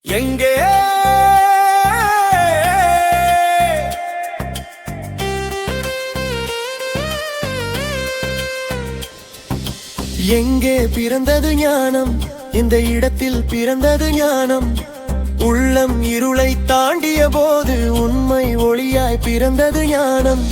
எங்கே எங்கே பிறந்தது ஞானம்? இந்த இடத்தில் பிறந்தது ஞானம். உள்ளம் இருளை தாண்டிய போது உண்மை ஒளியாய் பிறந்தது ஞானம்.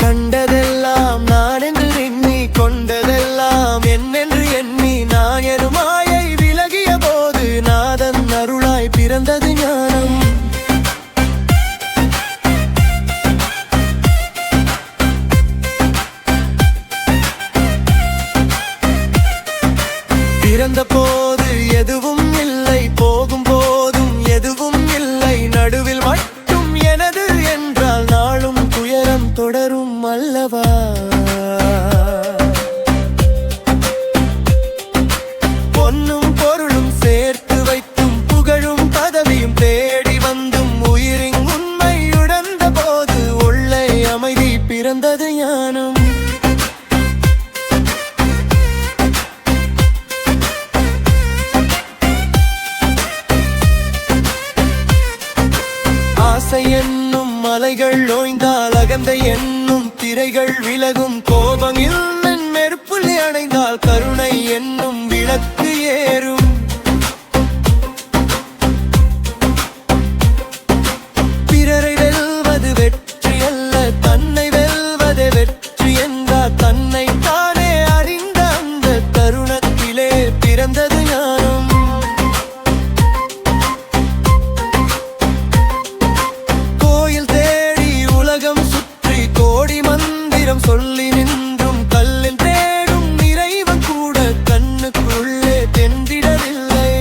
கண்டதெல்லாம் நான் என்று எண்ணி, கொண்டதெல்லாம் என்னென்று எண்ணி, நான் எனும் மாயை விலகிய போது நாதன் அருளாய் பிறந்தது ஞானம். பிறந்த போது எதுவும் இல்லை, போகும் போதும் எதுவும் இல்லை, நடுவில் மட்டும் எனது என்றால் நாளும் துயரம் தொடரும் அல்லவா? பொன்னும் பொருளும் சேர்த்து வைத்தும், புகழும் பதவியும் தேடி வந்தும், உயிரின் உண்மை உணர்ந்த போது உள்ளே அமைதி பிறந்தது ஞானம். ஆசை என்னும் மலைகள் ஓய்ந்தால், அகந்தை என்னும் திரைகள் விலகும், கோபம் என்னும் நெருப்புள்ளி அணைந்தால் கருணை என்னும் விளக்கு ஏறும். பிறரை வெல்வது வெற்றி அல்ல, தன்னை வெல்வதே வெற்றி என்றார். தன்னை தானே அறிந்த அந்த தருணத்திலே பிறந்தது ஞானம். சொல்லி நின்றும் கல்லில் தேடும் இறைவன் கூட கண்ணுக்குள்ளே தென்றிடவில்லை.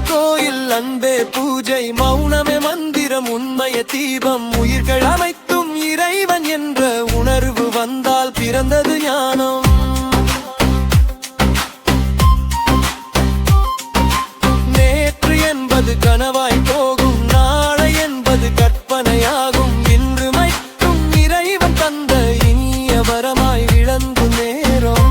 கோயில் அன்பே பூஜை, மௌனமே மந்திரம், உண்மைய தீபம், உயிர்கள் அமைத்தும் இறைவன் என்ற உணர்வு வந்தால் பிறந்தது ஞானம். நேற்று என்பது கனவாய் போகும், நாளை என்பது கற்பனையாகும், இன்று மட்டும் இறைவன் தந்த இனிய வரமாய் விளங்கும் நேரம்.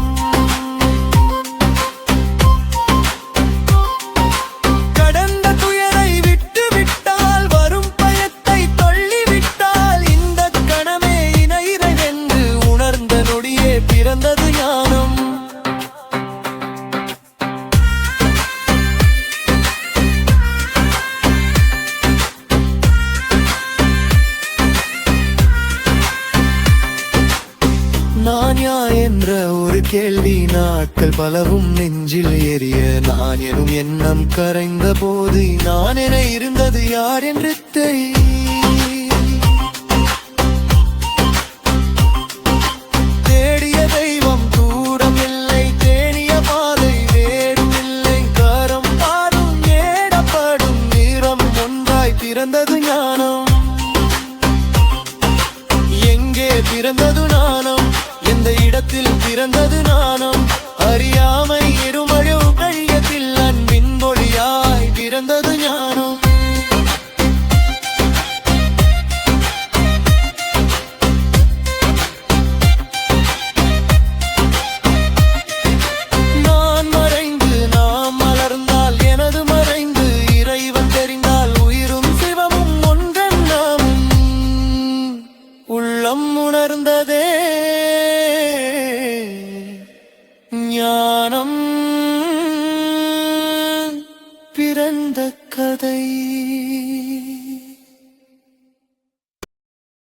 பிறந்தது ஞானம். நான் யார் என்ற ஒரு கேள்வி நாட்கள் பலவும் நெஞ்சில் எரிய, நான் எனும் எண்ணம் கரைந்த போது நான் என இருந்தது யார் என்று தேடிய தெய்வம் தூரம் இல்லை, தேனிய பாதை வேறும் இல்லை, கரம் பாடும் ஏடப்படும் நீரம் ஒன்றாய் பிறந்தது ஞானம். எங்கே பிறந்தது ஞானம்? எந்த இடத்தில் பிறந்தது ஞானம்? அறியாமை இருமழு கையத்தில் அன்பின் மொழியாய் பிறந்தது ஞானம். உள்ளம் உணர்ந்ததே